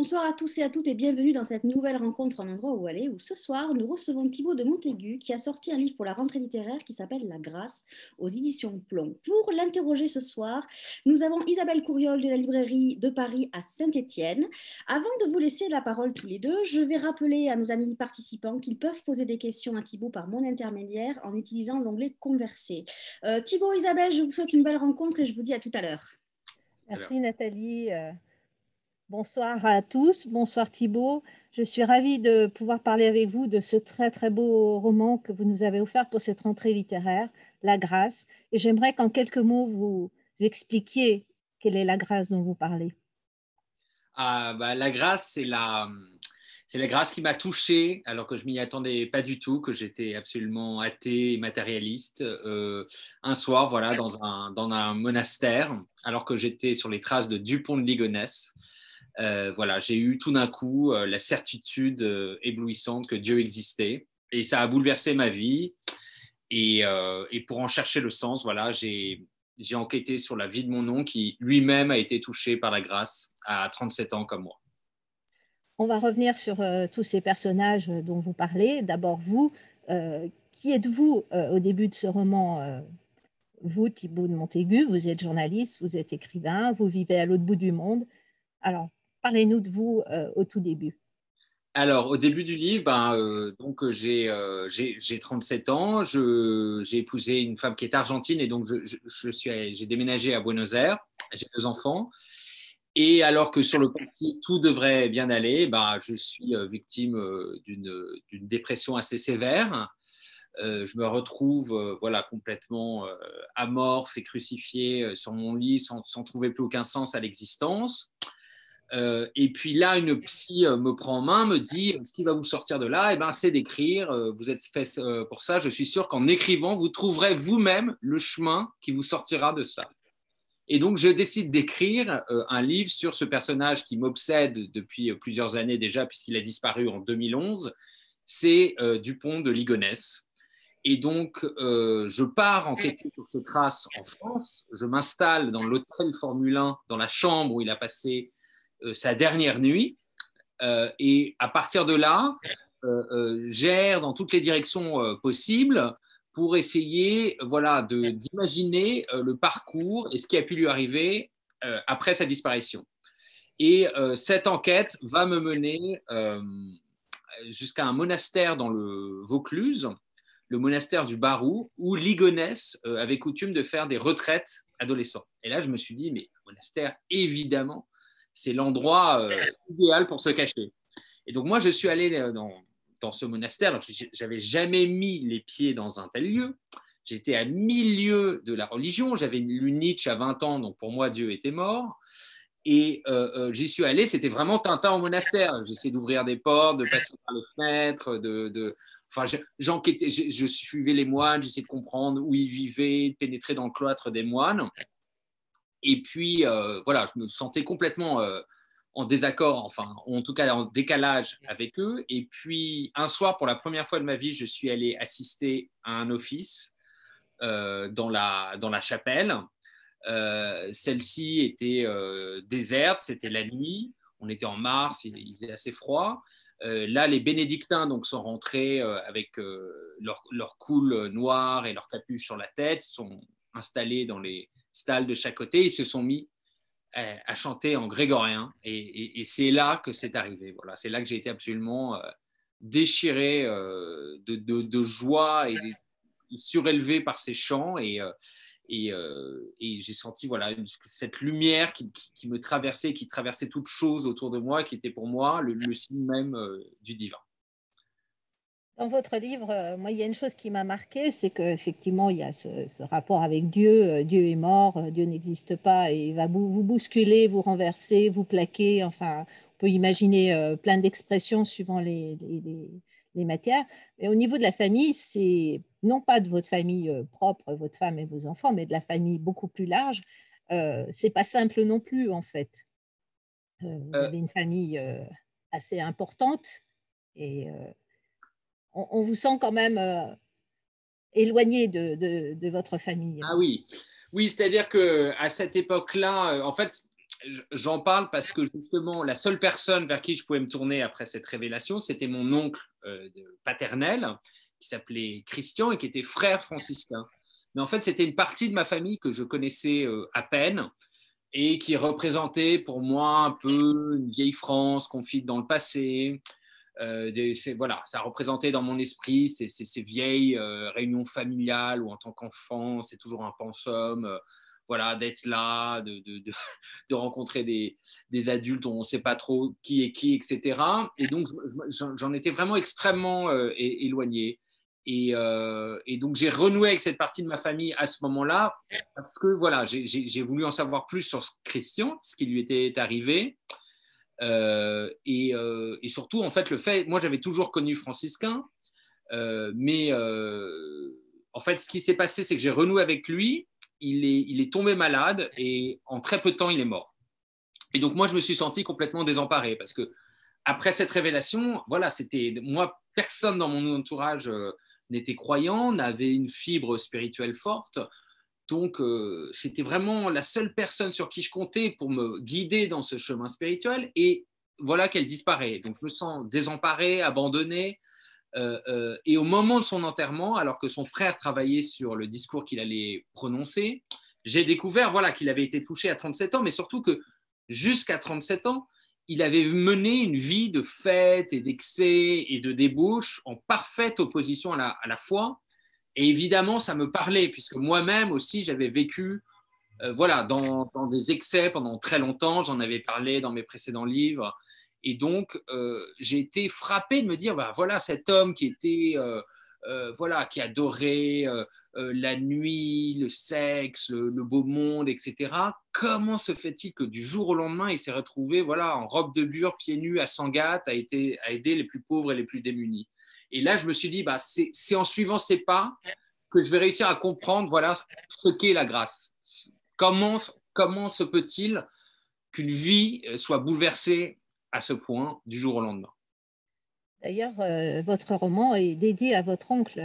Bonsoir à tous et à toutes et bienvenue dans cette nouvelle rencontre en endroit où aller, où ce soir nous recevons Thibaut de Montaigu qui a sorti un livre pour la rentrée littéraire qui s'appelle La Grâce aux éditions Plomb. Pour l'interroger ce soir, nous avons Isabelle Couriol de la librairie de Paris à Saint-Étienne. Avant de vous laisser la parole tous les deux, je vais rappeler à nos amis participants qu'ils peuvent poser des questions à Thibaut par mon intermédiaire en utilisant l'onglet Converser. Thibaut, Isabelle, je vous souhaite une belle rencontre et je vous dis à tout à l'heure. Merci Nathalie. Bonsoir à tous. Bonsoir Thibaut. Je suis ravie de pouvoir parler avec vous de ce très très beau roman que vous nous avez offert pour cette rentrée littéraire, La Grâce. Et j'aimerais qu'en quelques mots vous expliquiez quelle est la grâce dont vous parlez. La grâce, c'est la grâce qui m'a touché, alors que je m'y attendais pas du tout, que j'étais absolument athée et matérialiste. Un soir, voilà, dans un monastère, alors que j'étais sur les traces de Dupont de Ligonnès, voilà, j'ai eu tout d'un coup la certitude éblouissante que Dieu existait, et ça a bouleversé ma vie. Et pour en chercher le sens, voilà, j'ai enquêté sur la vie de mon oncle qui lui-même a été touché par la grâce à 37 ans comme moi. On va revenir sur tous ces personnages dont vous parlez. D'abord vous, qui êtes-vous au début de ce roman Vous, Thibaut de Montaigu, vous êtes journaliste, vous êtes écrivain, vous vivez à l'autre bout du monde. Alors, parlez-nous de vous au tout début. Alors, au début du livre, j'ai 37 ans, j'ai épousé une femme qui est argentine et donc j'ai déménagé à Buenos Aires, j'ai 2 enfants. Et alors que sur le papier, tout devrait bien aller, je suis victime d'une dépression assez sévère. Je me retrouve voilà, complètement amorphe et crucifié sur mon lit sans trouver plus aucun sens à l'existence. Et puis là, une psy me prend en main, me dit ce qui va vous sortir de là, c'est d'écrire. Vous êtes fait pour ça. Je suis sûr qu'en écrivant, vous trouverez vous-même le chemin qui vous sortira de ça. Et donc, je décide d'écrire un livre sur ce personnage qui m'obsède depuis plusieurs années déjà, puisqu'il a disparu en 2011. C'est Dupont de Ligonnès. Et donc, je pars enquêter sur ses traces en France. Je m'installe dans l'hôtel Formule 1, dans la chambre où il a passé sa dernière nuit. Et à partir de là, j'erre dans toutes les directions possibles pour essayer voilà, d'imaginer le parcours et ce qui a pu lui arriver après sa disparition. Et cette enquête va me mener jusqu'à un monastère dans le Vaucluse, le monastère du Barou, où Ligonnès avait coutume de faire des retraites adolescents. Et là, je me suis dit, mais le monastère, évidemment, c'est l'endroit idéal pour se cacher. Et donc, moi, je suis allé dans ce monastère. Je n'avais jamais mis les pieds dans un tel lieu. J'étais à milieu de la religion. J'avais lu Nietzsche à 20 ans, donc pour moi, Dieu était mort. Et j'y suis allé, c'était vraiment Tintin au monastère. J'essayais d'ouvrir des portes, de passer par les fenêtres, enfin, j'enquêtais, je suivais les moines, j'essayais de comprendre où ils vivaient, de pénétrer dans le cloître des moines. Et puis, voilà, je me sentais complètement en désaccord, enfin, en tout cas en décalage avec eux. Et puis, un soir, pour la première fois de ma vie, je suis allé assister à un office dans la chapelle. Celle-ci était déserte, c'était la nuit, on était en mars, il faisait assez froid. Là, les bénédictins donc, sont rentrés avec leur coule noire et leur capuche sur la tête, sont installés dans les stalles de chaque côté, ils se sont mis à chanter en grégorien. Et c'est là que c'est arrivé. Voilà, c'est là que j'ai été absolument déchiré de joie et surélevé par ces chants. Et j'ai senti voilà, cette lumière qui me traversait, qui traversait toute chose autour de moi, qui était pour moi le signe même du divin. Dans votre livre, moi, il y a une chose qui m'a marquée, c'est qu'effectivement, il y a ce rapport avec Dieu. Dieu est mort, Dieu n'existe pas et il va vous bousculer, vous renverser, vous plaquer. Enfin, on peut imaginer plein d'expressions suivant les matières. Mais au niveau de la famille, c'est non pas de votre famille propre, votre femme et vos enfants, mais de la famille beaucoup plus large. C'est pas simple non plus, en fait. Vous avez une famille assez importante et on vous sent quand même éloigné de votre famille. Ah oui, oui, c'est-à-dire que à cette époque-là, en fait, j'en parle parce que justement, la seule personne vers qui je pouvais me tourner après cette révélation, c'était mon oncle paternel, qui s'appelait Christian et qui était frère franciscain. Mais en fait, c'était une partie de ma famille que je connaissais à peine et qui représentait pour moi un peu une vieille France confite dans le passé. Voilà, ça représentait dans mon esprit ces vieilles réunions familiales où en tant qu'enfant, c'est toujours un pensum. Voilà, d'être là, de rencontrer des adultes où on ne sait pas trop qui est qui, etc. Et donc, j'en étais vraiment extrêmement éloigné. Et donc, j'ai renoué avec cette partie de ma famille à ce moment-là parce que voilà, j'ai voulu en savoir plus sur Christian, ce qui lui était arrivé. Et surtout, en fait, moi, j'avais toujours connu franciscain, mais en fait, ce qui s'est passé, c'est que j'ai renoué avec lui. Il est tombé malade et en très peu de temps, il est mort. Et donc, moi, je me suis senti complètement désemparé parce que après cette révélation, voilà, c'était moi, personne dans mon entourage n'était croyant, n'avait une fibre spirituelle forte. Donc, c'était vraiment la seule personne sur qui je comptais pour me guider dans ce chemin spirituel. Et voilà qu'elle disparaît. Donc, je me sens désemparé, abandonné. Et au moment de son enterrement, alors que son frère travaillait sur le discours qu'il allait prononcer, j'ai découvert voilà, qu'il avait été touché à 37 ans, mais surtout que jusqu'à 37 ans, il avait mené une vie de fête et d'excès et de débauche en parfaite opposition à la foi. Et évidemment, ça me parlait, puisque moi-même aussi, j'avais vécu voilà, dans des excès pendant très longtemps. J'en avais parlé dans mes précédents livres. Et donc, j'ai été frappé de me dire, bah, voilà, cet homme qui était, voilà, qui adorait la nuit, le sexe, le beau monde, etc. Comment se fait-il que du jour au lendemain, il s'est retrouvé, voilà, en robe de bure, pieds nus, à Sangatte, à aider les plus pauvres et les plus démunis. Et là, je me suis dit, bah, c'est en suivant ces pas que je vais réussir à comprendre, voilà, ce qu'est la grâce. Comment se peut-il qu'une vie soit bouleversée à ce point du jour au lendemain? D'ailleurs, votre roman est dédié à votre oncle.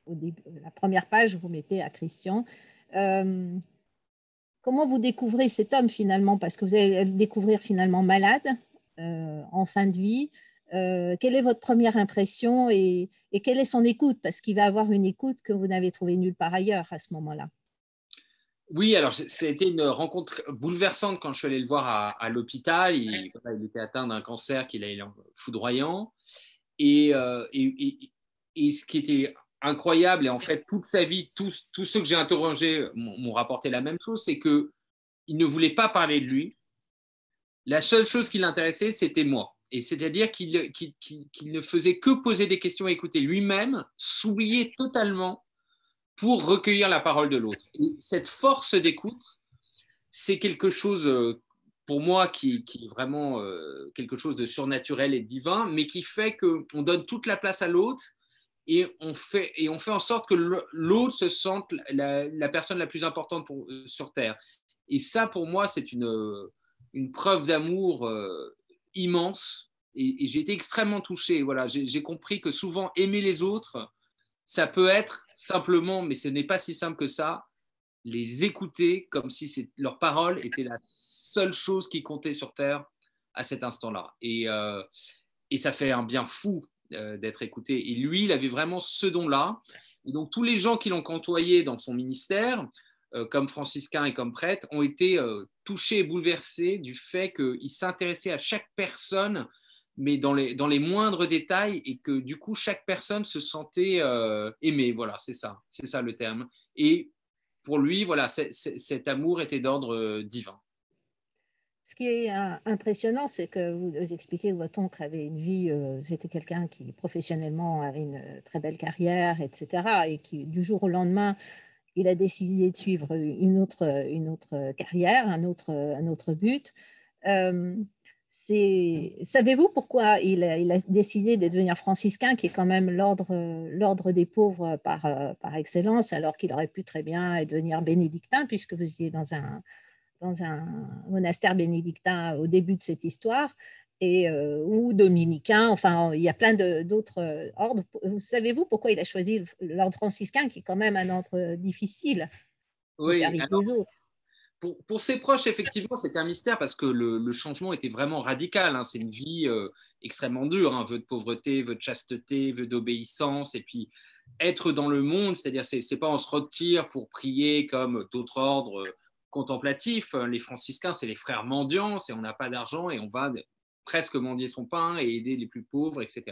Au début, la première page, vous mettez à Christian. Comment vous découvrez cet homme finalement? Parce que vous allez le découvrir finalement malade, en fin de vie. Quelle est votre première impression et quelle est son écoute? Parce qu'il va avoir une écoute que vous n'avez trouvée nulle part ailleurs à ce moment-là. Oui, alors ça a été une rencontre bouleversante quand je suis allé le voir à l'hôpital. Voilà, il était atteint d'un cancer qui est foudroyant. Et ce qui était incroyable, et en fait, toute sa vie, tous ceux que j'ai interrogés m'ont rapporté la même chose, c'est qu'il ne voulait pas parler de lui. La seule chose qui l'intéressait, c'était moi. Et c'est-à-dire qu'il ne faisait que poser des questions et écouter lui-même, s'oublier totalement pour recueillir la parole de l'autre. Et cette force d'écoute, c'est quelque chose pour moi qui est vraiment quelque chose de surnaturel et de divin, mais qui fait qu'on donne toute la place à l'autre et on fait en sorte que l'autre se sente la personne la plus importante sur Terre. Et ça, pour moi, c'est une preuve d'amour immense. Et j'ai été extrêmement touché. Voilà, j'ai compris que souvent, aimer les autres, ça peut être simplement, mais ce n'est pas si simple que ça, les écouter comme si leur parole était la seule chose qui comptait sur Terre à cet instant-là. Et ça fait un bien fou d'être écouté. Et lui, il avait vraiment ce don-là. Et donc, tous les gens qui l'ont côtoyé dans son ministère, comme franciscain et comme prêtre, ont été touchés et bouleversés du fait qu'il s'intéressait à chaque personne, mais dans les moindres détails, et que du coup, chaque personne se sentait aimée. Voilà, c'est ça le terme. Et pour lui, voilà, cet amour était d'ordre divin. Ce qui est impressionnant, c'est que vous expliquez que votre oncle avait une vie, c'était quelqu'un qui professionnellement avait une très belle carrière, etc. Et qui, du jour au lendemain, il a décidé de suivre une autre carrière, un autre but. Savez-vous pourquoi il a décidé de devenir franciscain, qui est quand même l'ordre des pauvres par excellence, alors qu'il aurait pu très bien devenir bénédictin, puisque vous étiez dans un monastère bénédictin au début de cette histoire, ou dominicain, enfin, il y a plein d'autres ordres. Savez-vous pourquoi il a choisi l'ordre franciscain, qui est quand même un ordre difficile au Oui, service alors, des autres? pour ses proches, effectivement, c'était un mystère parce que le changement était vraiment radical. Hein. C'est une vie extrêmement dure, hein. Vœu de pauvreté, vœu de chasteté, vœu d'obéissance. Et puis, être dans le monde, c'est-à-dire, c'est pas on se retire pour prier comme d'autres ordres contemplatifs. Les franciscains, c'est les frères mendiants. On n'a pas d'argent et on va presque mendier son pain et aider les plus pauvres, etc.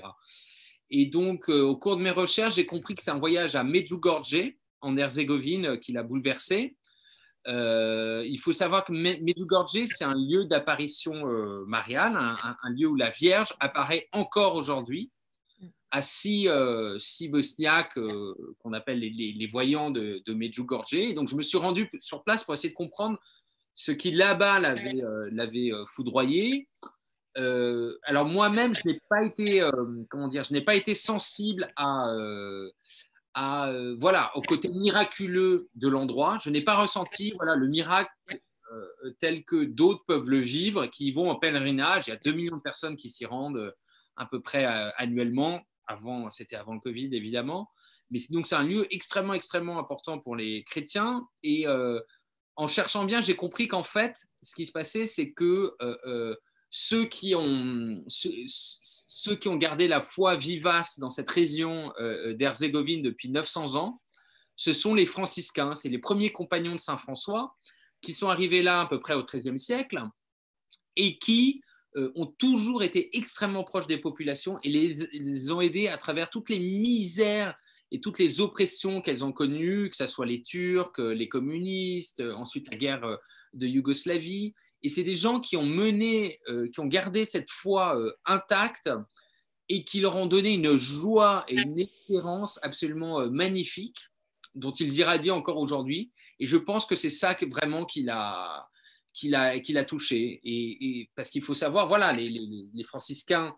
Et donc, au cours de mes recherches, j'ai compris que c'est un voyage à Medjugorje, en Herzégovine, qui l'a bouleversé. Il faut savoir que Medjugorje, c'est un lieu d'apparition mariale, un lieu où la Vierge apparaît encore aujourd'hui à six bosniaques qu'on appelle les voyants de Medjugorje. Et donc, je me suis rendu sur place pour essayer de comprendre ce qui là-bas l'avait foudroyé. Alors moi-même, je n'ai pas été, je n'ai pas été sensible voilà, au côté miraculeux de l'endroit. Je n'ai pas ressenti le miracle tel que d'autres peuvent le vivre, qui y vont en pèlerinage. Il y a 2 millions de personnes qui s'y rendent à peu près annuellement. C'était avant le Covid, évidemment. Mais donc, c'est un lieu extrêmement, extrêmement important pour les chrétiens. Et en cherchant bien, j'ai compris qu'en fait, ce qui se passait, c'est que ceux qui ont gardé la foi vivace dans cette région d'Herzégovine depuis 900 ans, ce sont les franciscains. C'est les premiers compagnons de Saint François qui sont arrivés là à peu près au XIIIe siècle et qui ont toujours été extrêmement proches des populations et les ont aidés à travers toutes les misères et toutes les oppressions qu'elles ont connues, que ce soit les Turcs, les communistes, ensuite la guerre de Yougoslavie. Et c'est des gens qui ont gardé cette foi intacte et qui leur ont donné une joie et une espérance absolument magnifique, dont ils irradient encore aujourd'hui. Et je pense que c'est ça vraiment qui l'a touché. Et parce qu'il faut savoir, voilà, les franciscains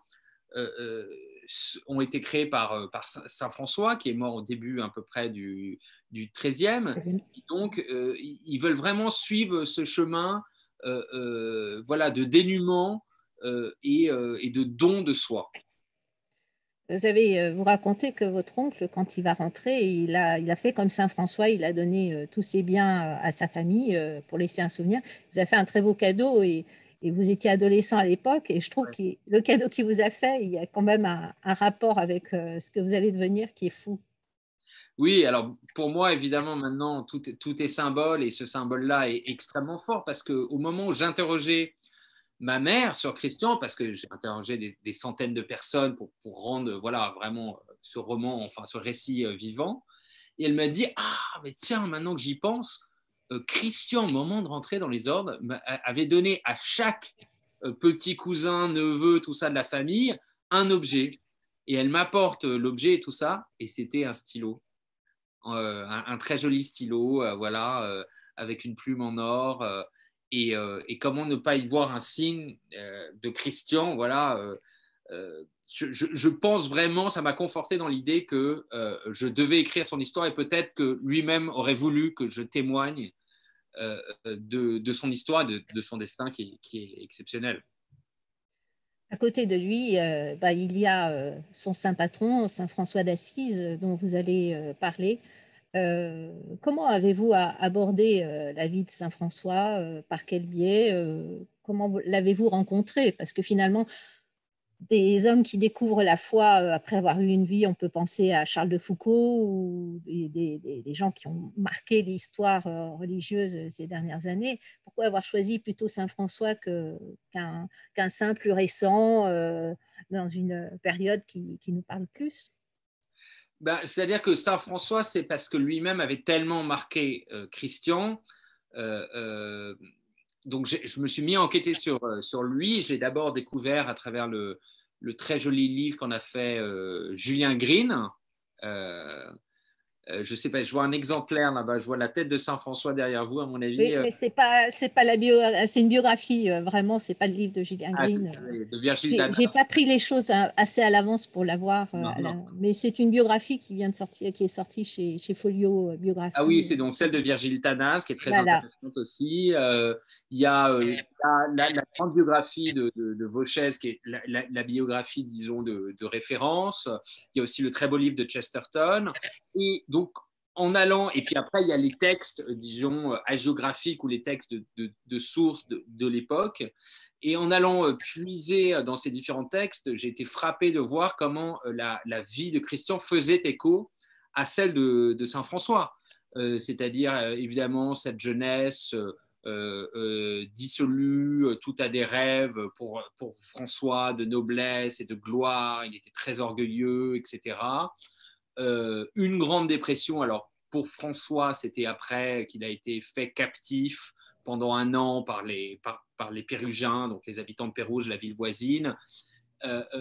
ont été créés par Saint François, qui est mort au début à peu près du XIIIe. Et donc, ils veulent vraiment suivre ce chemin de dénuement et de don de soi. Vous racontez que votre oncle, quand il va rentrer, il a fait comme Saint François, il a donné tous ses biens à sa famille pour laisser un souvenir. Il vous a fait un très beau cadeau et vous étiez adolescent à l'époque et je trouve que le cadeau qu'il vous a fait, il y a quand même un rapport avec ce que vous allez devenir qui est fou. Oui, alors pour moi, évidemment, maintenant, tout est symbole et ce symbole-là est extrêmement fort parce qu'au moment où j'interrogeais ma mère sur Christian, parce que j'ai interrogé des centaines de personnes pour rendre vraiment ce roman, enfin ce récit vivant, et elle m'a dit « Ah, mais tiens, maintenant que j'y pense, Christian, au moment de rentrer dans les ordres, avait donné à chaque petit cousin, neveu, tout ça de la famille, un objet. Et elle m'apporte l'objet et tout ça, et c'était un stylo. Un très joli stylo, avec une plume en or. Et comment ne pas y voir un signe de Christian, voilà. Je pense vraiment, ça m'a conforté dans l'idée que je devais écrire son histoire et peut-être que lui-même aurait voulu que je témoigne de son histoire, de son destin qui est exceptionnel. À côté de lui, il y a son saint patron, Saint François d'Assise, dont vous allez parler. Comment avez-vous abordé la vie de Saint François? Par quel biais? Comment l'avez-vous rencontré? Parce que finalement, des hommes qui découvrent la foi après avoir eu une vie, on peut penser à Charles de Foucault ou des gens qui ont marqué l'histoire religieuse ces dernières années. Pourquoi avoir choisi plutôt Saint François qu'un saint plus récent dans une période qui nous parle plus? C'est-à-dire que Saint François, c'est parce que lui-même avait tellement marqué Christian. Donc, je me suis mis à enquêter sur lui. Je l'ai d'abord découvert à travers le très joli livre qu'en a fait Julien Green. Je ne sais pas, je vois un exemplaire là-bas, je vois la tête de Saint François derrière vous, à mon avis. Oui, mais c'est pas c'est une biographie, vraiment, c'est pas le livre de Julien Green. De Virgile Danas. J'ai pas pris les choses assez à l'avance pour l'avoir, mais c'est une biographie qui vient de sortir, qui est sortie chez Folio Biographie. Ah oui, c'est donc celle de Virgile Danas qui est très intéressante aussi. Il y a la grande biographie de Vauchès qui est la biographie, disons, de référence. Il y a aussi le très beau livre de Chesterton. Et donc, en allant, et puis après, il y a les textes, disons, hagiographiques ou les textes de sources de l'époque. Et en allant puiser dans ces différents textes, j'ai été frappé de voir comment la vie de Christian faisait écho à celle de Saint François. C'est-à-dire, évidemment, cette jeunesse dissolue, tout à des rêves pour François de noblesse et de gloire. Il était très orgueilleux, etc. Une grande dépression. Alors, pour François, c'était après qu'il a été fait captif pendant un an par les Pérugiens, donc les habitants de Pérouge, la ville voisine.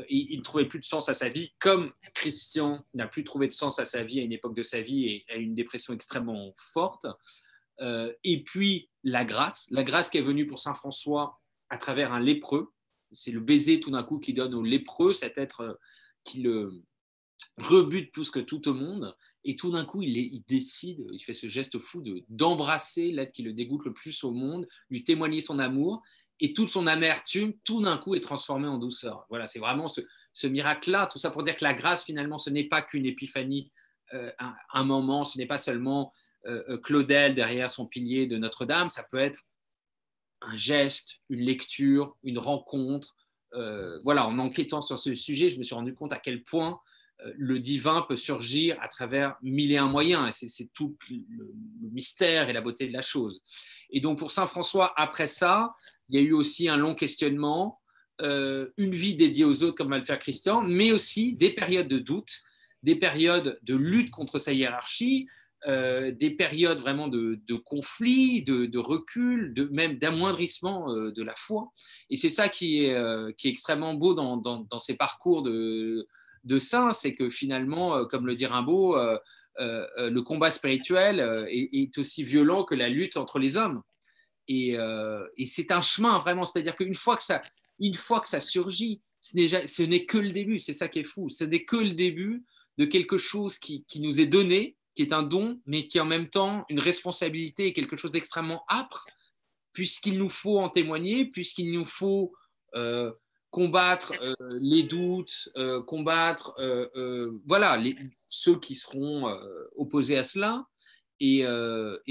Il ne trouvait plus de sens à sa vie, comme Christian n'a plus trouvé de sens à sa vie à une époque de sa vie et a une dépression extrêmement forte. Et puis, la grâce qui est venue pour Saint François à travers un lépreux. C'est le baiser tout d'un coup qu'il donne au lépreux, cet être qui le rebute plus que tout au monde, et tout d'un coup il décide, il fait ce geste fou d'embrasser l'être qui le dégoûte le plus au monde, lui témoigner son amour, et toute son amertume tout d'un coup est transformée en douceur. Voilà, c'est vraiment ce miracle-là, tout ça pour dire que la grâce finalement ce n'est pas qu'une épiphanie, un moment, ce n'est pas seulement Claudel derrière son pilier de Notre-Dame, ça peut être un geste, une lecture, une rencontre. Voilà, en enquêtant sur ce sujet, je me suis rendu compte à quel point le divin peut surgir à travers mille et un moyens. C'est tout le mystère et la beauté de la chose. Et donc pour Saint François, après ça, il y a eu aussi un long questionnement, une vie dédiée aux autres comme va le faire Christian, mais aussi des périodes de doute, des périodes de lutte contre sa hiérarchie, des périodes vraiment de conflit, de recul, même d'amoindrissement de la foi. Et c'est ça qui est extrêmement beau dans ces parcours de saints, c'est que finalement, comme le dit Rimbaud, le combat spirituel est aussi violent que la lutte entre les hommes. Et c'est un chemin vraiment, c'est-à-dire qu'une fois que ça surgit, ce n'est que le début, c'est ça qui est fou, ce n'est que le début de quelque chose qui nous est donné, qui est un don, mais qui est en même temps une responsabilité et quelque chose d'extrêmement âpre, puisqu'il nous faut en témoigner, puisqu'il nous faut combattre les doutes, combattre voilà, ceux qui seront opposés à cela. Et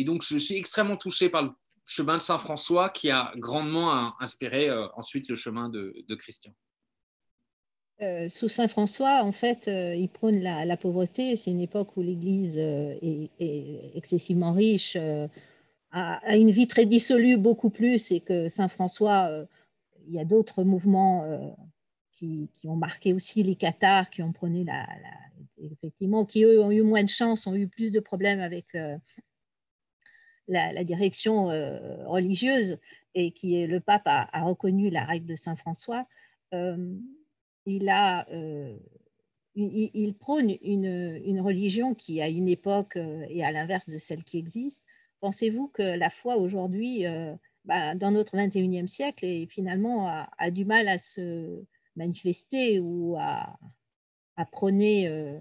donc, je suis extrêmement touché par le chemin de Saint François qui a grandement inspiré ensuite le chemin de Christian. Sous Saint François, en fait, il prône la pauvreté. C'est une époque où l'Église est excessivement riche, a une vie très dissolue, beaucoup plus, et que Saint François, il y a d'autres mouvements qui ont marqué aussi les cathares, qui ont prôné effectivement, qui eux ont eu moins de chance, ont eu plus de problèmes avec la direction religieuse, et le pape a reconnu la règle de Saint François. Il prône une religion qui, à une époque, est à l'inverse de celle qui existe. Pensez-vous que la foi aujourd'hui, dans notre 21e siècle, et finalement a du mal à se manifester ou à prôner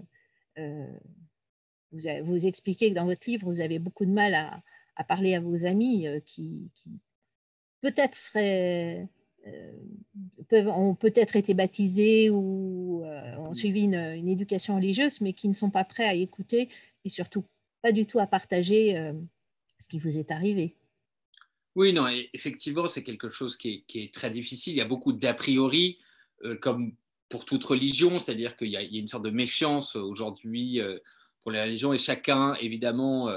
vous expliquez que dans votre livre, vous avez beaucoup de mal à parler à vos amis qui peut-être ont peut-être été baptisés ou ont suivi une éducation religieuse, mais qui ne sont pas prêts à écouter et surtout pas du tout à partager ce qui vous est arrivé. Oui, non, effectivement, c'est quelque chose qui est très difficile. Il y a beaucoup d'a priori, comme pour toute religion, c'est-à-dire qu'il y a une sorte de méfiance aujourd'hui pour les religions, et chacun, évidemment,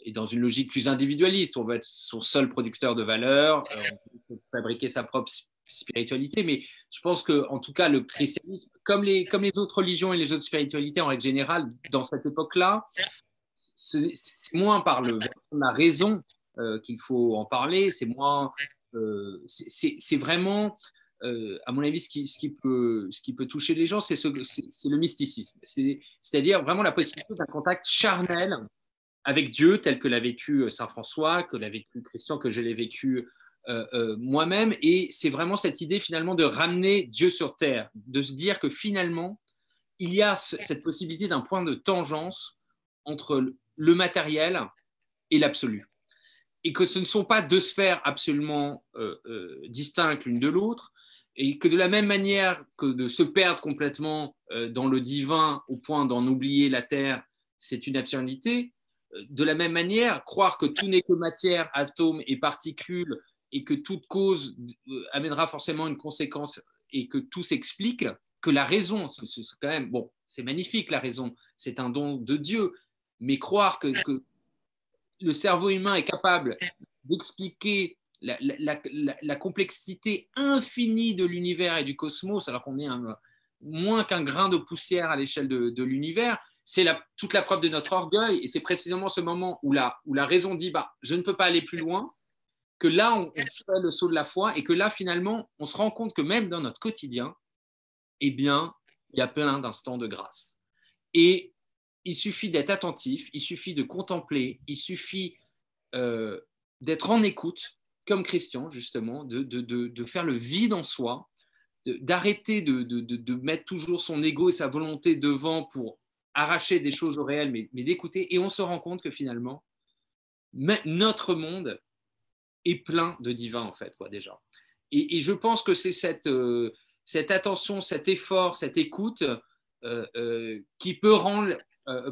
est dans une logique plus individualiste. On veut être son seul producteur de valeur, on veut fabriquer sa propre spiritualité, mais je pense qu'en tout cas, le christianisme, comme les autres religions et les autres spiritualités en règle générale, dans cette époque-là, c'est moins par le versant de la raison qu'il faut en parler, c'est moins, c'est vraiment, à mon avis, ce qui peut toucher les gens, c'est le mysticisme, c'est-à-dire vraiment la possibilité d'un contact charnel avec Dieu tel que l'a vécu Saint François, que l'a vécu Christian, que je l'ai vécu moi-même, et c'est vraiment cette idée finalement de ramener Dieu sur terre, de se dire que finalement, il y a cette possibilité d'un point de tangence entre le matériel et l'absolu. Et que ce ne sont pas deux sphères absolument distinctes l'une de l'autre, et que de la même manière que de se perdre complètement dans le divin au point d'en oublier la terre, c'est une absurdité. De la même manière, croire que tout n'est que matière, atomes et particules et que toute cause amènera forcément une conséquence et que tout s'explique, que la raison, c'est quand même, bon, c'est magnifique la raison, c'est un don de Dieu, mais croire que le cerveau humain est capable d'expliquer la complexité infinie de l'univers et du cosmos, alors qu'on est moins qu'un grain de poussière à l'échelle de l'univers, c'est toute la preuve de notre orgueil. Et c'est précisément ce moment où la raison dit bah, je ne peux pas aller plus loin, que là, on fait le saut de la foi et que là, finalement, on se rend compte que même dans notre quotidien, eh bien, il y a plein d'instants de grâce. Et il suffit d'être attentif, il suffit de contempler, il suffit d'être en écoute, comme Christian, justement, de faire le vide en soi, d'arrêter de mettre toujours son ego et sa volonté devant pour arracher des choses au réel, mais d'écouter. Et on se rend compte que finalement, notre monde est plein de divin, en fait, quoi, déjà. Et je pense que c'est cette attention, cet effort, cette écoute qui peut rendre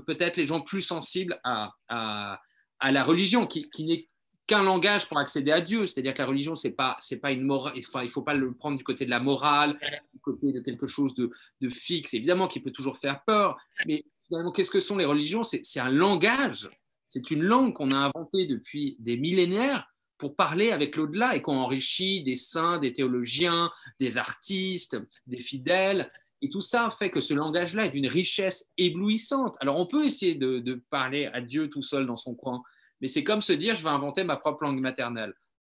peut-être les gens plus sensibles à la religion, qui n'est qu'un langage pour accéder à Dieu. C'est-à-dire que la religion, c'est pas une morale. Enfin, il ne faut pas le prendre du côté de la morale, du côté de quelque chose de fixe, évidemment, qui peut toujours faire peur. Mais finalement, qu'est-ce que sont les religions? C'est un langage, c'est une langue qu'on a inventée depuis des millénaires pour parler avec l'au-delà et qu'on enrichit des saints, des théologiens, des artistes, des fidèles. Et tout ça fait que ce langage-là est d'une richesse éblouissante. Alors, on peut essayer de parler à Dieu tout seul dans son coin, mais c'est comme se dire, je vais inventer ma propre langue maternelle.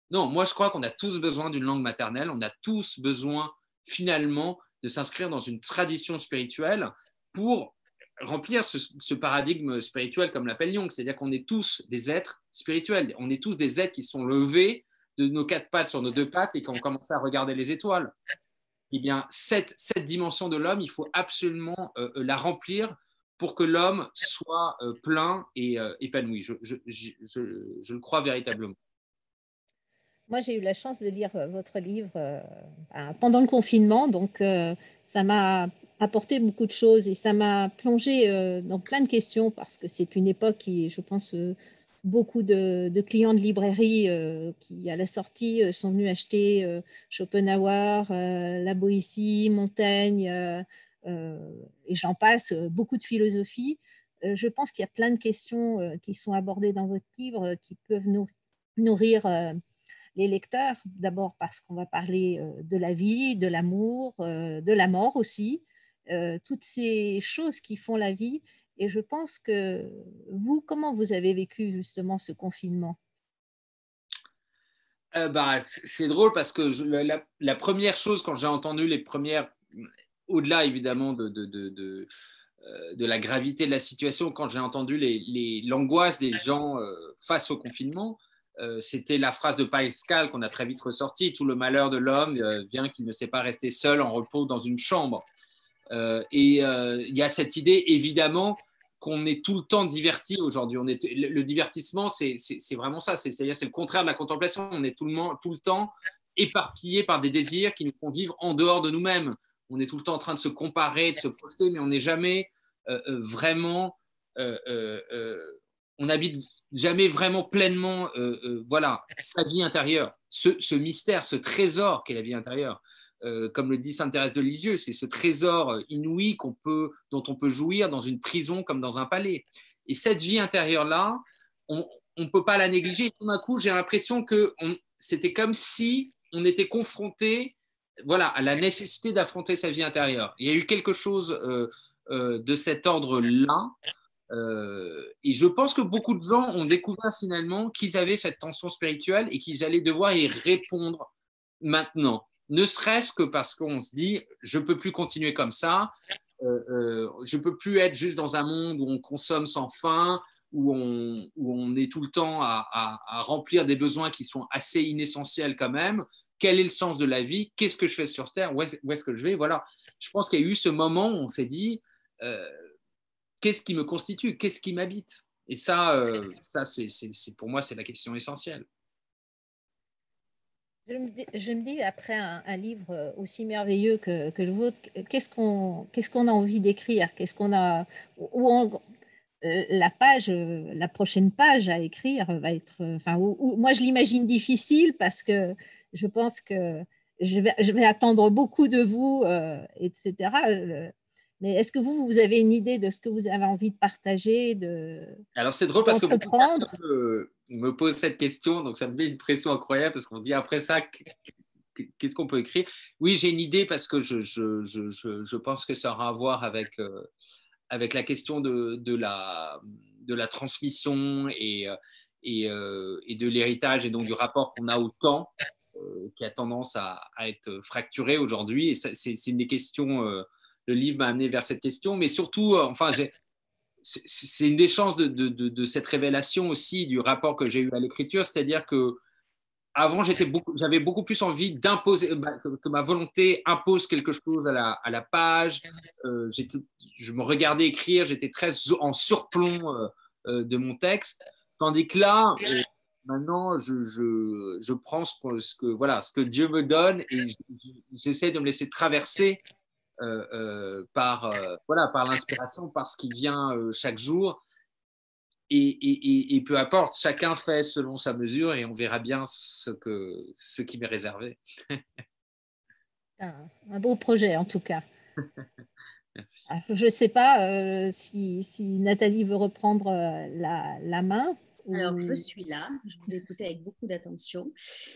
Non, moi, je crois qu'on a tous besoin d'une langue maternelle. On a tous besoin, finalement, de s'inscrire dans une tradition spirituelle pour remplir ce paradigme spirituel, comme l'appelle Jung. C'est-à-dire qu'on est tous des êtres spirituels. On est tous des êtres qui sont levés de nos quatre pattes sur nos deux pattes et qui ont commencé à regarder les étoiles. Eh bien, cette dimension de l'homme, il faut absolument la remplir pour que l'homme soit plein et épanoui. Je le crois véritablement. Moi, j'ai eu la chance de lire votre livre pendant le confinement, donc ça m'a apporté beaucoup de choses et ça m'a plongé dans plein de questions parce que c'est une époque qui, je pense, beaucoup de clients de librairie qui, à la sortie, sont venus acheter Schopenhauer, La Boétie, Montaigne, et j'en passe, beaucoup de philosophie. Je pense qu'il y a plein de questions qui sont abordées dans votre livre qui peuvent nourrir les lecteurs, d'abord parce qu'on va parler de la vie, de l'amour, de la mort aussi, toutes ces choses qui font la vie. Et je pense que vous, comment vous avez vécu justement ce confinement? C'est drôle parce que la première chose, quand j'ai entendu les premières, au-delà évidemment de la gravité de la situation, quand j'ai entendu l'angoisse des gens face au confinement, c'était la phrase de Pascal qu'on a très vite ressortie, tout le malheur de l'homme vient qu'il ne sait pas rester seul en repos dans une chambre. Il y a cette idée évidemment qu'on est tout le temps diverti aujourd'hui. Le divertissement, c'est vraiment ça, c'est-à-dire c'est le contraire de la contemplation. On est tout le temps éparpillé par des désirs qui nous font vivre en dehors de nous-mêmes. On est tout le temps en train de se comparer, de se projeter, mais on n'est jamais vraiment, on n'habite jamais vraiment pleinement voilà, sa vie intérieure, ce mystère, ce trésor qu'est la vie intérieure. Comme le dit Sainte Thérèse de Lisieux, c'est ce trésor inouï dont on peut jouir dans une prison comme dans un palais. Et cette vie intérieure-là, on ne peut pas la négliger. Et tout d'un coup, j'ai l'impression que c'était comme si on était confronté, voilà, à la nécessité d'affronter sa vie intérieure. Il y a eu quelque chose de cet ordre-là. Et je pense que beaucoup de gens ont découvert finalement qu'ils avaient cette tension spirituelle et qu'ils allaient devoir y répondre maintenant. Ne serait-ce que parce qu'on se dit, je ne peux plus continuer comme ça, je ne peux plus être juste dans un monde où on consomme sans fin, où on est tout le temps à remplir des besoins qui sont assez inessentiels quand même. Quel est le sens de la vie? Qu'est-ce que je fais sur Terre? Où est-ce que je vais? Voilà. Je pense qu'il y a eu ce moment où on s'est dit, qu'est-ce qui me constitue? Qu'est-ce qui m'habite? Et ça pour moi, c'est la question essentielle. Je me dis, après un livre aussi merveilleux que le vôtre, qu'est-ce qu'on a envie d'écrire? Qu'est-ce qu'on a, la prochaine page à écrire va être, moi je l'imagine difficile parce que je pense que je vais attendre beaucoup de vous, etc. Mais est-ce que vous avez une idée de ce que vous avez envie de partager, Alors, c'est drôle parce que beaucoup de d'entreprendre? personnes me posent cette question, donc ça me met une pression incroyable parce qu'on dit après ça, qu'est-ce qu'on peut écrire? Oui, j'ai une idée parce que je pense que ça aura à voir avec la question de la transmission et de l'héritage et donc du rapport qu'on a au temps qui a tendance à être fracturé aujourd'hui. Et c'est une des questions, le livre m'a amené vers cette question, mais surtout, c'est une des chances de cette révélation aussi du rapport que j'ai eu à l'écriture, c'est-à-dire que avant, j'avais beaucoup plus envie d'imposer, que ma volonté impose quelque chose à la page. Je me regardais écrire, j'étais très en surplomb de mon texte. Tandis que là, maintenant, je prends ce que Dieu me donne et j'essaie de me laisser traverser par l'inspiration, par ce qui vient chaque jour. Et peu importe, chacun fait selon sa mesure et on verra bien ce qui m'est réservé. Un beau projet en tout cas. Merci. Je ne sais pas si Nathalie veut reprendre la main. Alors, je suis là, je vous ai écouté avec beaucoup d'attention.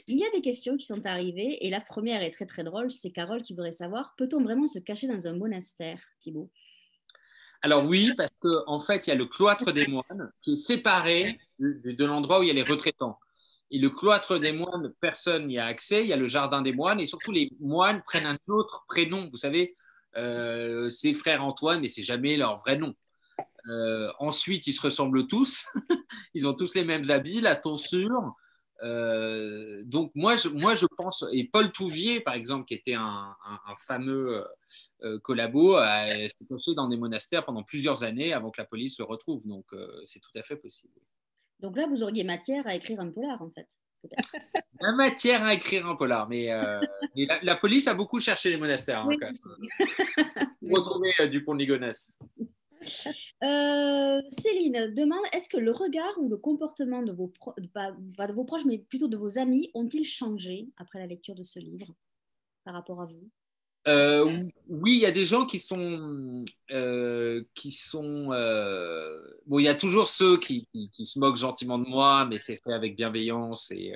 Il y a des questions qui sont arrivées et la première est très très drôle, c'est Carole qui voudrait savoir, peut-on vraiment se cacher dans un monastère, Thibaut? Alors oui, parce qu'en fait, il y a le cloître des moines qui est séparé de l'endroit où il y a les retraitants. Et le cloître des moines, personne n'y a accès. Il y a le jardin des moines et surtout les moines prennent un autre prénom. Vous savez, c'est frère Antoine, mais c'est jamais leur vrai nom. Ensuite, ils se ressemblent tous. Ils ont tous les mêmes habits, la tonsure. Donc moi je pense, et Paul Touvier, par exemple, qui était un fameux collabo, s'est caché dans des monastères pendant plusieurs années avant que la police le retrouve. Donc c'est tout à fait possible. Donc là, vous auriez matière à écrire un polar, en fait, peut-être. La matière à écrire un polar, mais la police a beaucoup cherché les monastères hein, Oui, quand je même, sais. pour retrouver Dupont de Ligonnès. Céline demande, est-ce que le regard ou le comportement de pas de vos proches, mais plutôt de vos amis, ont-ils changé après la lecture de ce livre par rapport à vous? Oui, il y a des gens bon, il y a toujours ceux qui se moquent gentiment de moi, mais c'est fait avec bienveillance et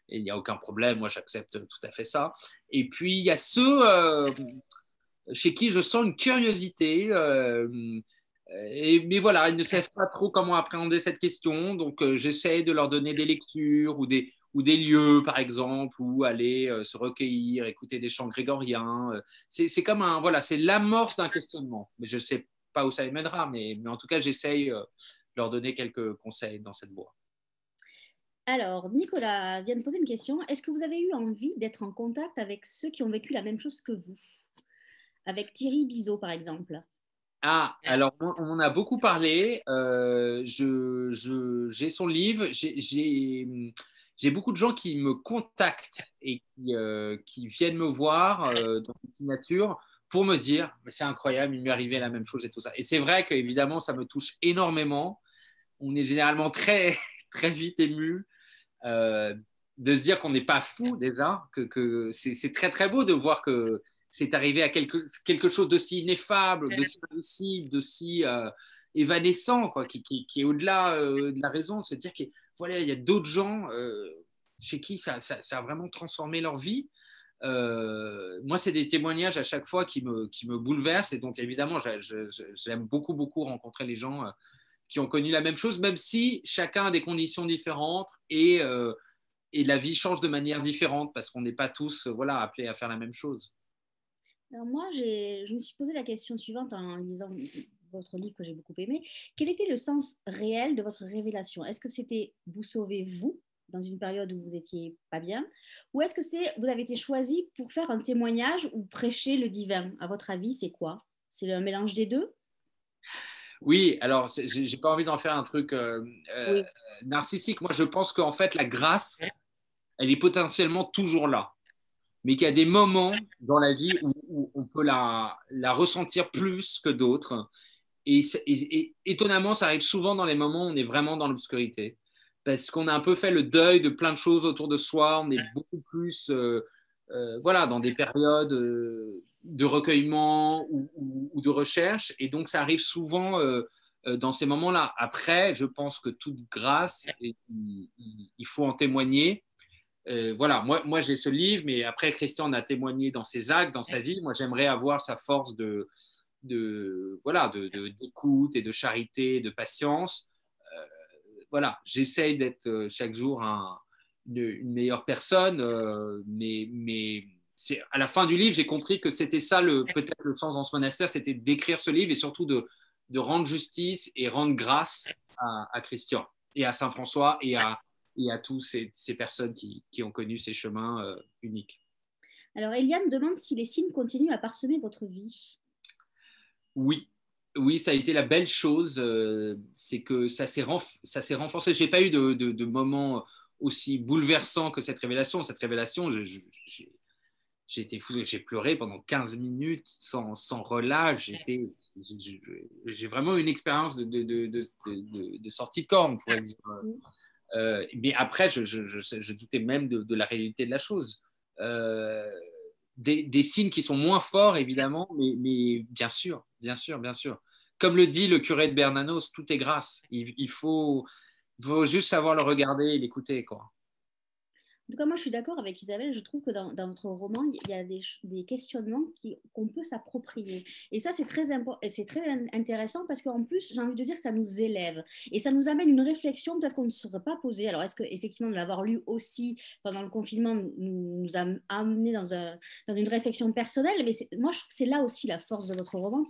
il n'y a aucun problème. Moi, j'accepte tout à fait ça. Et puis, il y a ceux chez qui je sens une curiosité. Mais voilà, ils ne savent pas trop comment appréhender cette question. Donc, j'essaie de leur donner des lectures ou des lieux, par exemple, où aller se recueillir, écouter des chants grégoriens. C'est comme voilà, c'est l'amorce d'un questionnement. Mais je ne sais pas où ça les mènera, mais en tout cas, j'essaye de leur donner quelques conseils dans cette voie. Alors, Nicolas vient de poser une question. Est-ce que vous avez eu envie d'être en contact avec ceux qui ont vécu la même chose que vous? Avec Thierry Bizot, par exemple. Ah, alors on en a beaucoup parlé. J'ai son livre. J'ai beaucoup de gens qui me contactent et qui viennent me voir dans une signature pour me dire c'est incroyable, il m'est arrivé la même chose et tout ça. Et c'est vrai qu'évidemment, ça me touche énormément. On est généralement très, très vite ému de se dire qu'on n'est pas fou déjà, que c'est très, très beau de voir que c'est arrivé à quelque chose d'aussi ineffable, d'aussi indicible, d'aussi évanescent, quoi, qui est au-delà de la raison, de se dire qu'il voilà, il y a d'autres gens chez qui ça a vraiment transformé leur vie. Moi, c'est des témoignages à chaque fois qui me bouleversent. Et donc, évidemment, j'aime beaucoup, beaucoup rencontrer les gens qui ont connu la même chose, même si chacun a des conditions différentes et la vie change de manière différente parce qu'on n'est pas tous voilà, appelés à faire la même chose. Alors moi, je me suis posé la question suivante en lisant votre livre que j'ai beaucoup aimé. Quel était le sens réel de votre révélation? Est-ce que c'était vous sauver vous dans une période où vous étiez pas bien, ou est-ce que vous avez été choisi pour faire un témoignage ou prêcher le divin? À votre avis, c'est quoi? C'est un mélange des deux? Oui, alors j'ai pas envie d'en faire un truc Oui. narcissique. Moi, je pense qu'en fait, la grâce, elle est potentiellement toujours là, mais qu'il y a des moments dans la vie où on peut la ressentir plus que d'autres. Et étonnamment, ça arrive souvent dans les moments où on est vraiment dans l'obscurité, parce qu'on a un peu fait le deuil de plein de choses autour de soi. On est beaucoup plus voilà, dans des périodes de recueillement ou de recherche. Et donc, ça arrive souvent dans ces moments-là. Après, je pense que toute grâce, il faut en témoigner. Voilà, moi j'ai ce livre, mais après, Christian en a témoigné dans ses actes, dans sa vie. Moi, j'aimerais avoir sa force voilà, d'écoute et de charité, de patience. Voilà, j'essaye d'être chaque jour une meilleure personne, mais à la fin du livre, j'ai compris que c'était ça peut-être le sens dans ce monastère, c'était d'écrire ce livre et surtout de rendre justice et rendre grâce à Christian et à Saint François et à tous ces personnes qui ont connu ces chemins uniques. Alors, Eliane demande si les signes continuent à parsemer votre vie. Oui, oui, ça a été la belle chose, c'est que ça s'est renforcé. Je n'ai pas eu de moment aussi bouleversant que cette révélation. Cette révélation, j'ai été fou, j'ai pleuré pendant 15 minutes sans relâche. J'ai vraiment une expérience de sortie de corps, on pourrait dire. Mais après, je doutais même de la réalité de la chose. Des signes qui sont moins forts, évidemment, mais bien sûr, bien sûr, bien sûr. Comme le dit le curé de Bernanos, tout est grâce. Il faut juste savoir le regarder et l'écouter, quoi. En tout cas, moi, je suis d'accord avec Isabelle. Je trouve que dans votre roman, il y a des questionnements qu'on peut s'approprier. Et ça, c'est très intéressant parce qu'en plus, j'ai envie de dire que ça nous élève. Et ça nous amène une réflexion peut-être qu'on ne se serait pas posée. Alors, est-ce qu'effectivement, de l'avoir lu aussi pendant le confinement nous a amené dans une réflexion personnelle? Mais moi, je trouve que c'est là aussi la force de votre roman.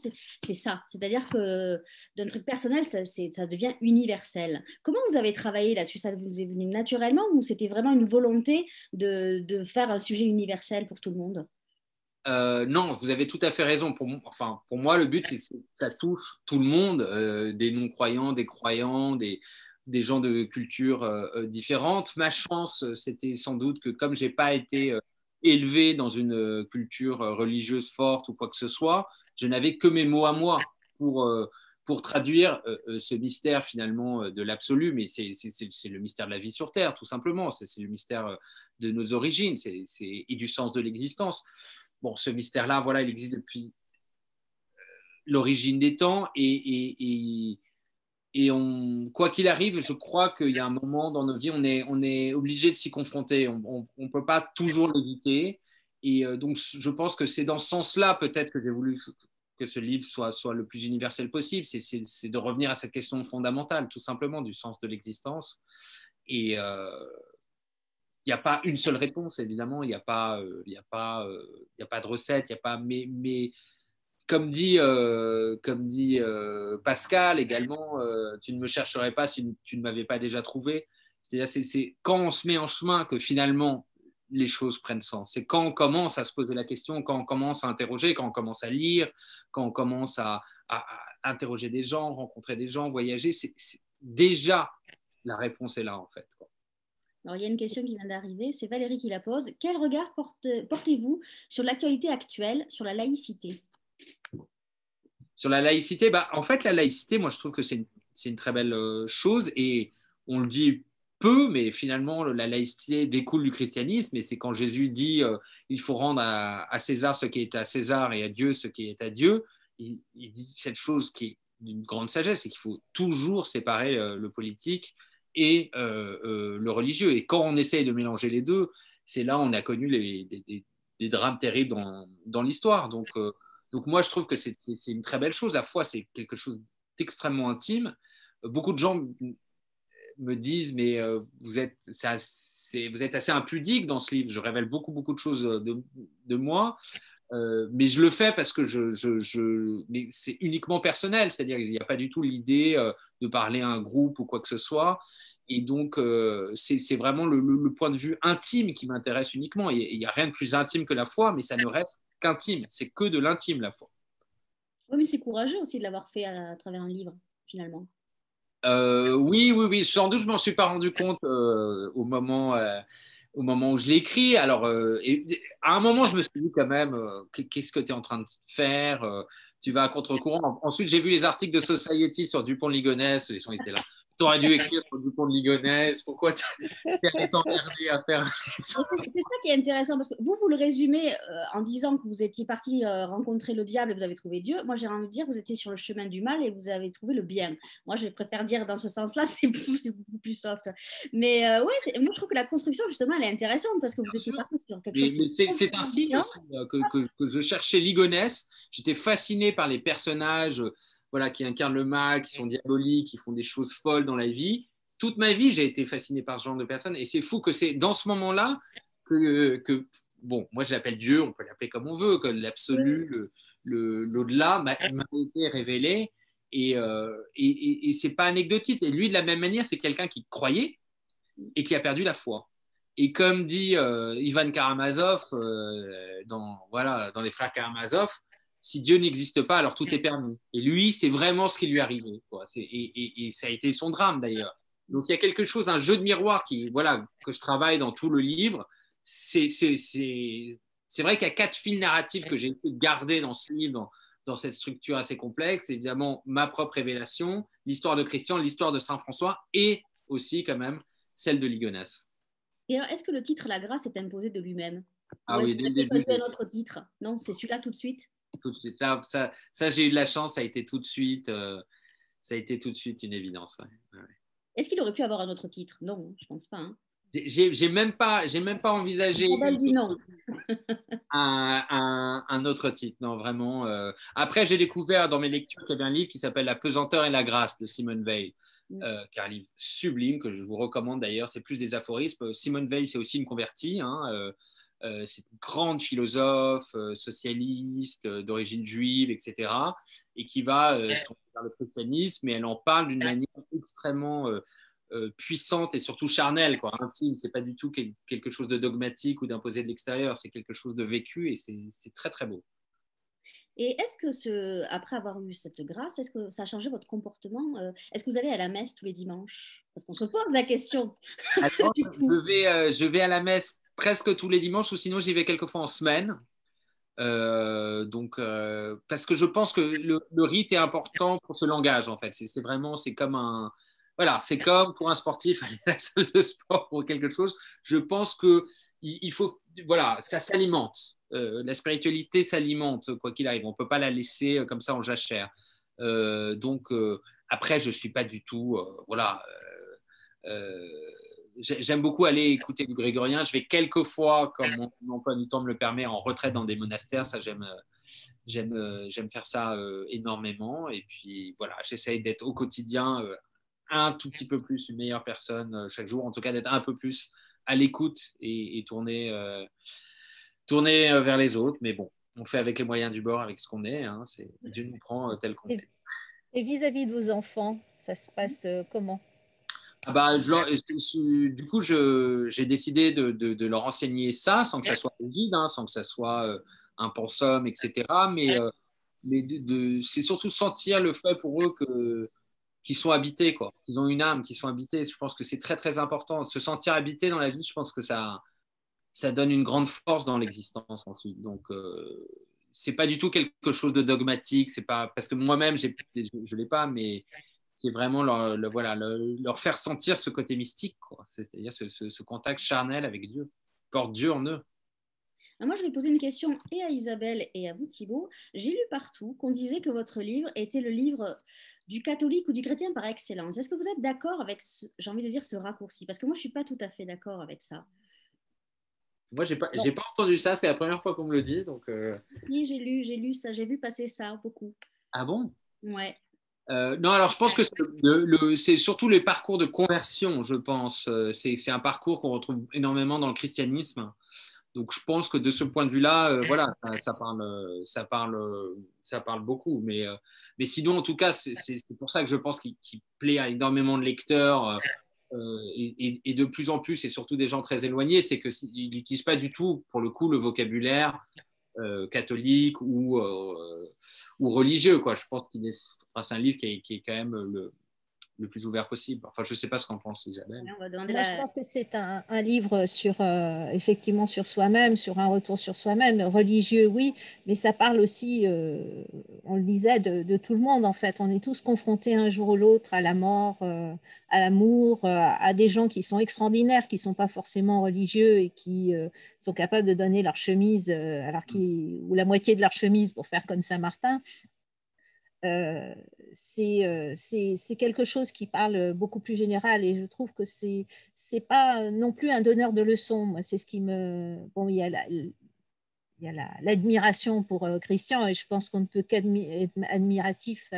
C'est ça. C'est-à-dire que d'un truc personnel, ça devient universel. Comment vous avez travaillé là-dessus? Ça vous est venu naturellement ou c'était vraiment une volonté de faire un sujet universel pour tout le monde? Non, vous avez tout à fait raison. Pour moi, le but, c'est que ça touche tout le monde, des non-croyants, des croyants, des gens de cultures différentes. Ma chance, c'était sans doute que comme je n'ai pas été élevé dans une culture religieuse forte ou quoi que ce soit, je n'avais que mes mots à moi pour traduire ce mystère finalement de l'absolu, mais c'est le mystère de la vie sur Terre, tout simplement. C'est le mystère de nos origines et du sens de l'existence. Bon, ce mystère-là, voilà, il existe depuis l'origine des temps et quoi qu'il arrive, je crois qu'il y a un moment dans nos vies, on est obligé de s'y confronter. On ne peut pas toujours l'éviter. Et donc, je pense que c'est dans ce sens-là, peut-être, que j'ai voulu que ce livre soit le plus universel possible. C'est de revenir à cette question fondamentale, tout simplement, du sens de l'existence. Et il n'y a pas une seule réponse, évidemment. Il n'y a pas de recette. Il y a pas, mais comme dit Pascal également, tu ne me chercherais pas si tu ne m'avais pas déjà trouvé. C'est-à-dire, c'est quand on se met en chemin que finalement les choses prennent sens. C'est quand on commence à se poser la question, quand on commence à interroger, quand on commence à lire, quand on commence à interroger des gens, rencontrer des gens, voyager. Déjà, la réponse est là, en fait, quoi. Alors, il y a une question qui vient d'arriver, c'est Valérie qui la pose. Quel regard portez-vous sur l'actualité actuelle, sur la laïcité? Sur la laïcité, en fait, la laïcité, moi, je trouve que c'est une très belle chose et on le dit peu, mais finalement, la laïcité découle du christianisme et c'est quand Jésus dit il faut rendre à César ce qui est à César et à Dieu ce qui est à Dieu, il dit cette chose qui est d'une grande sagesse, c'est qu'il faut toujours séparer le politique et le religieux. Et quand on essaye de mélanger les deux, c'est là où on a connu des drames terribles dans l'histoire. Donc moi, je trouve que c'est une très belle chose. La foi, c'est quelque chose d'extrêmement intime. Beaucoup de gens me disent, mais vous êtes assez impudique dans ce livre. Je révèle beaucoup, beaucoup de choses de moi. Mais je le fais parce que mais c'est uniquement personnel. C'est-à-dire qu'il n'y a pas du tout l'idée de parler à un groupe ou quoi que ce soit. Et donc, c'est vraiment le point de vue intime qui m'intéresse uniquement. Il n'y a rien de plus intime que la foi, mais ça ne reste qu'intime. C'est que de l'intime, la foi. Oui, mais c'est courageux aussi de l'avoir fait à travers un livre, finalement. Oui. Sans doute, je ne m'en suis pas rendu compte au moment où je l'ai écrit. Alors, à un moment, je me suis dit quand même, qu'est-ce que tu es en train de faire tu vas à contre-courant. Ensuite, j'ai vu les articles de Society sur Dupont de Ligonnès. Les gens étaient là. Tu aurais dû écrire sur Dupont de Ligonnès. Pourquoi tu allais t'emmerder à faire. C'est ça qui est intéressant parce que vous le résumez en disant que vous étiez parti rencontrer le diable et vous avez trouvé Dieu. Moi, j'ai envie de dire que vous étiez sur le chemin du mal et vous avez trouvé le bien. Moi, je préfère dire dans ce sens-là, c'est beaucoup plus soft. Mais ouais, moi, je trouve que la construction, justement, elle est intéressante parce que vous étiez parti sur quelque chose mais c'est un signe aussi que je cherchais Ligonnès. J'étais fasciné par les personnages voilà, qui incarnent le mal, qui sont diaboliques, qui font des choses folles dans la vie. Toute ma vie, j'ai été fasciné par ce genre de personnes. Et c'est fou que c'est dans ce moment-là que bon, moi je l'appelle Dieu, on peut l'appeler comme on veut, que l'absolu, l'au-delà m'a été révélé. Et c'est pas anecdotique. Et lui, de la même manière, c'est quelqu'un qui croyait et qui a perdu la foi. Et comme dit Ivan Karamazov dans Les Frères Karamazov, si Dieu n'existe pas, alors tout est permis. Et lui, c'est vraiment ce qui lui est arrivé, quoi. Et ça a été son drame d'ailleurs. Donc il y a quelque chose, un jeu de miroir que je travaille dans tout le livre. C'est vrai qu'il y a 4 fils narratifs que j'ai essayé de garder dans ce livre, dans cette structure assez complexe. Évidemment, ma propre révélation, l'histoire de Christian, l'histoire de Saint François et aussi quand même celle de Ligonnès. Et alors, est-ce que le titre La Grâce est imposé de lui-même? Ah oui, dès le début. C'est un autre titre. Non, c'est celui-là tout de suite. Tout de suite. Ça j'ai eu de la chance, ça a été tout de suite, une évidence. Ouais. Est-ce qu'il aurait pu avoir un autre titre? Non, je pense pas. Hein. J'ai même pas envisagé non. un autre titre. Non, vraiment. Après, j'ai découvert dans mes lectures qu'il y avait un livre qui s'appelle La pesanteur et la grâce de Simone Weil. Qui est un livre sublime que je vous recommande d'ailleurs. C'est plus des aphorismes. Simone Weil, c'est aussi une convertie. C'est une grande philosophe, socialiste, d'origine juive, etc. Et qui va vers le christianisme, mais elle en parle d'une manière extrêmement puissante et surtout charnelle, quoi, intime. C'est pas du tout quelque chose de dogmatique ou d'imposé de l'extérieur. C'est quelque chose de vécu et c'est très très beau. Et est-ce que après avoir eu cette grâce, est-ce que ça a changé votre comportement? Est-ce que vous allez à la messe tous les dimanches? Parce qu'on se pose la question. Alors, je vais à la messe presque tous les dimanches ou sinon j'y vais quelques fois en semaine. Parce que je pense que le rite est important pour ce langage en fait. C'est comme c'est comme pour un sportif aller à la salle de sport ou quelque chose. Je pense que il faut ça s'alimente. La spiritualité s'alimente quoi qu'il arrive. On peut pas la laisser comme ça en jachère. Après je suis pas du tout j'aime beaucoup aller écouter du grégorien. Je vais quelques fois, comme mon emploi du temps me le permet, en retraite dans des monastères. Ça, j'aime faire ça énormément. Et puis voilà, j'essaye d'être au quotidien un tout petit peu plus une meilleure personne chaque jour. En tout cas, d'être un peu plus à l'écoute et tourner vers les autres. Mais bon, on fait avec les moyens du bord, avec ce qu'on est. Dieu nous prend tel qu'on est. Et vis-à-vis de vos enfants, ça se passe comment? Du coup, j'ai décidé de leur enseigner ça sans que ça soit rigide, sans que ça soit un pensum, etc. Mais c'est surtout sentir le fait pour eux qu'ils sont habités, quoi. Qu'ils ont une âme, qu'ils sont habités. Je pense que c'est très, très important. De se sentir habité dans la vie, je pense que ça donne une grande force dans l'existence ensuite. Donc, c'est pas du tout quelque chose de dogmatique. C'est pas parce que moi-même, je l'ai pas, mais c'est vraiment leur faire sentir ce côté mystique, quoi. C'est-à-dire ce contact charnel avec Dieu. Ils portent Dieu en eux. Alors moi, je vais poser une question et à Isabelle et à vous, Thibaut. J'ai lu partout qu'on disait que votre livre était le livre du catholique ou du chrétien par excellence. Est-ce que vous êtes d'accord avec, j'ai envie de dire, ce raccourci? Parce que moi, je ne suis pas tout à fait d'accord avec ça. Moi, j'ai pas entendu ça. C'est la première fois qu'on me le dit. Donc, Si, j'ai lu ça. J'ai vu passer ça beaucoup. Ah bon? Ouais. Non, alors je pense que c'est surtout les parcours de conversion, je pense. C'est un parcours qu'on retrouve énormément dans le christianisme. Donc je pense que de ce point de vue-là, ça parle beaucoup. Mais sinon, en tout cas, c'est pour ça que je pense qu'il plaît à énormément de lecteurs et de plus en plus, et surtout des gens très éloignés, c'est qu'ils n'utilisent pas du tout, pour le coup, le vocabulaire catholique ou religieux, quoi. Je pense c'est un livre qui est quand même le plus ouvert possible. Enfin, je ne sais pas ce qu'en pense Isabelle. On va demander Moi, je pense que c'est un livre sur, effectivement sur soi-même, sur un retour sur soi-même, religieux, oui, mais ça parle aussi, on le disait, de tout le monde en fait. On est tous confrontés un jour ou l'autre à la mort, à l'amour, à des gens qui sont extraordinaires, qui ne sont pas forcément religieux et qui sont capables de donner leur chemise, ou la moitié de leur chemise pour faire comme Saint-Martin. C'est quelque chose qui parle beaucoup plus général et je trouve que c'est pas non plus un donneur de leçons. Moi, c'est ce qui me... Bon, il y a l'admiration pour Christian et je pense qu'on ne peut qu'être admiratif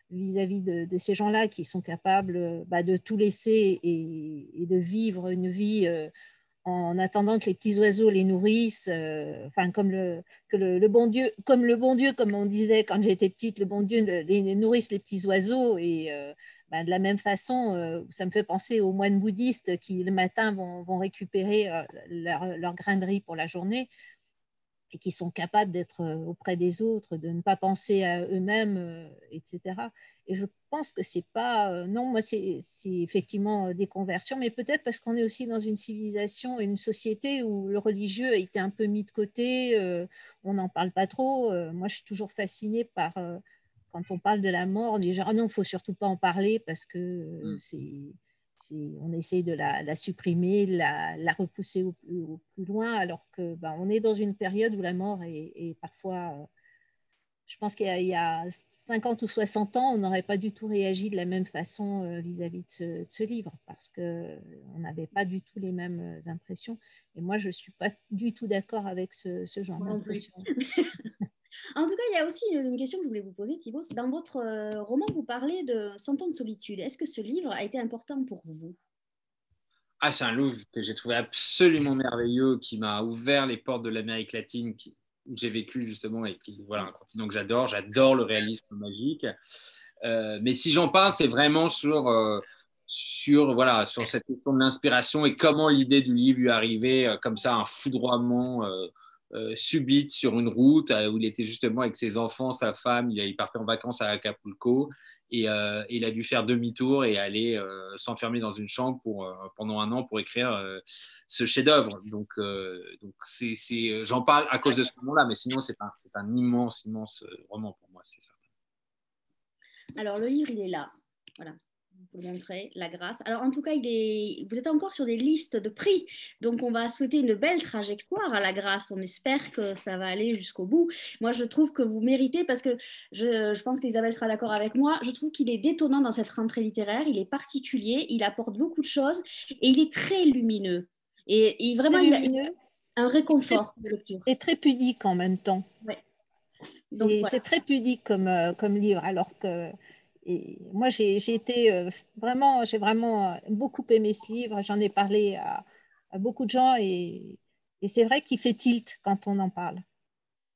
vis-à-vis de ces gens-là qui sont capables de tout laisser et de vivre une vie en attendant que les petits oiseaux les nourrissent, enfin comme le bon Dieu, comme on disait quand j'étais petite, le bon Dieu les nourrisse les petits oiseaux et de la même façon, ça me fait penser aux moines bouddhistes qui le matin vont récupérer leur grain de riz pour la journée et qui sont capables d'être auprès des autres, de ne pas penser à eux-mêmes, etc. Et je pense que c'est pas... non, moi, c'est effectivement des conversions, mais peut-être parce qu'on est aussi dans une civilisation et une société où le religieux a été un peu mis de côté, on n'en parle pas trop. Moi, je suis toujours fascinée par... quand on parle de la mort, on dit genre, ah non, il ne faut surtout pas en parler parce que on essaye de la supprimer, la repousser au plus loin, alors que on est dans une période où la mort est parfois... je pense qu'il y a 50 ou 60 ans, on n'aurait pas du tout réagi de la même façon vis-à-vis de ce livre, parce qu'on n'avait pas du tout les mêmes impressions. Et moi, je ne suis pas du tout d'accord avec ce genre d'impression. En tout cas, il y a aussi une question que je voulais vous poser, Thibaut. Dans votre roman, vous parlez de 100 ans de solitude. Est-ce que ce livre a été important pour vous? Ah, c'est un livre que j'ai trouvé absolument merveilleux, qui m'a ouvert les portes de l'Amérique latine, où j'ai vécu justement, et qui, voilà, un continent que j'adore. J'adore le réalisme magique. Mais si j'en parle, c'est vraiment voilà, sur cette question de l'inspiration et comment l'idée du livre lui est arrivée, comme ça, un foudroiement subite sur une route où il était justement avec ses enfants, sa femme, il partait en vacances à Acapulco. Et il a dû faire demi-tour et aller s'enfermer dans une chambre pendant un an pour écrire ce chef-d'œuvre. Donc j'en parle à cause de ce moment-là, mais sinon, c'est un immense, immense roman pour moi, c'est certain. Alors, le livre, il est là. Voilà. Vous le montrer, La Grâce. Alors, en tout cas, vous êtes encore sur des listes de prix. Donc, on va souhaiter une belle trajectoire à La Grâce. On espère que ça va aller jusqu'au bout. Moi, je trouve que vous méritez, parce que je pense qu'Isabelle sera d'accord avec moi, je trouve qu'il est détonnant dans cette rentrée littéraire. Il est particulier, il apporte beaucoup de choses et il est très lumineux. Et vraiment, il a un réconfort de lecture. Et très pudique en même temps. Ouais. C'est très pudique comme livre, alors que moi j'ai vraiment beaucoup aimé ce livre. J'en ai parlé à beaucoup de gens et c'est vrai qu'il fait tilt quand on en parle.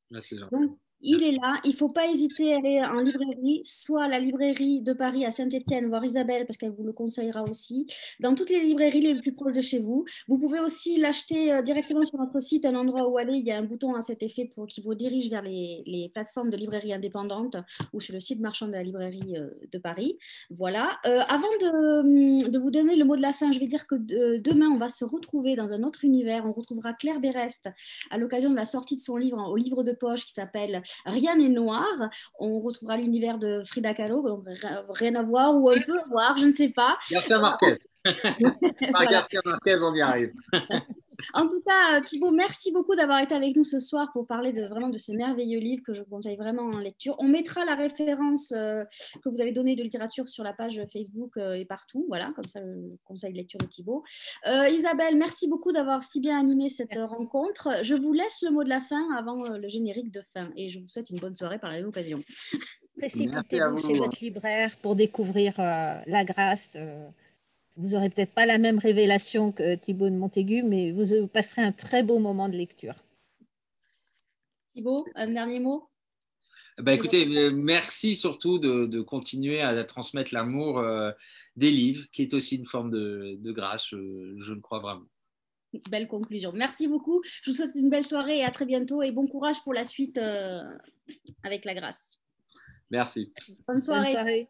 Là, c'est gentil. Donc, il est là. Il ne faut pas hésiter à aller en librairie, soit à la librairie de Paris à Saint-Étienne, voir Isabelle, parce qu'elle vous le conseillera aussi. Dans toutes les librairies les plus proches de chez vous. Vous pouvez aussi l'acheter directement sur notre site, un endroit où aller. Il y a un bouton à cet effet qui vous dirige vers les plateformes de librairie indépendantes ou sur le site marchand de la librairie de Paris. Voilà. Avant de vous donner le mot de la fin, je vais dire que demain, on va se retrouver dans un autre univers. On retrouvera Claire Berest à l'occasion de la sortie de son livre au livre de poche qui s'appelle Rien n'est noir. On retrouvera l'univers de Frida Kahlo, donc rien à voir ou un peu à voir, je ne sais pas. Garcia Marquez. Par Garcia Marquez, on y arrive. En tout cas, Thibaut, merci beaucoup d'avoir été avec nous ce soir pour parler vraiment de ce merveilleux livre que je vous conseille vraiment en lecture. On mettra la référence que vous avez donnée de littérature sur la page Facebook et partout. Voilà, comme ça, le conseil de lecture de Thibaut. Isabelle, merci beaucoup d'avoir si bien animé cette rencontre. Je vous laisse le mot de la fin avant le générique de fin et je vous souhaite une bonne soirée par la même occasion. Précipitez-vous chez votre libraire pour découvrir La Grâce. Vous n'aurez peut-être pas la même révélation que Thibaut de Montaigu, mais vous passerez un très beau moment de lecture. Thibaut, un dernier mot? Écoutez, merci surtout de continuer à transmettre l'amour des livres, qui est aussi une forme de grâce, je le crois vraiment. Belle conclusion. Merci beaucoup. Je vous souhaite une belle soirée et à très bientôt. Et bon courage pour la suite avec La Grâce. Merci. Bonne soirée. Bonne soirée.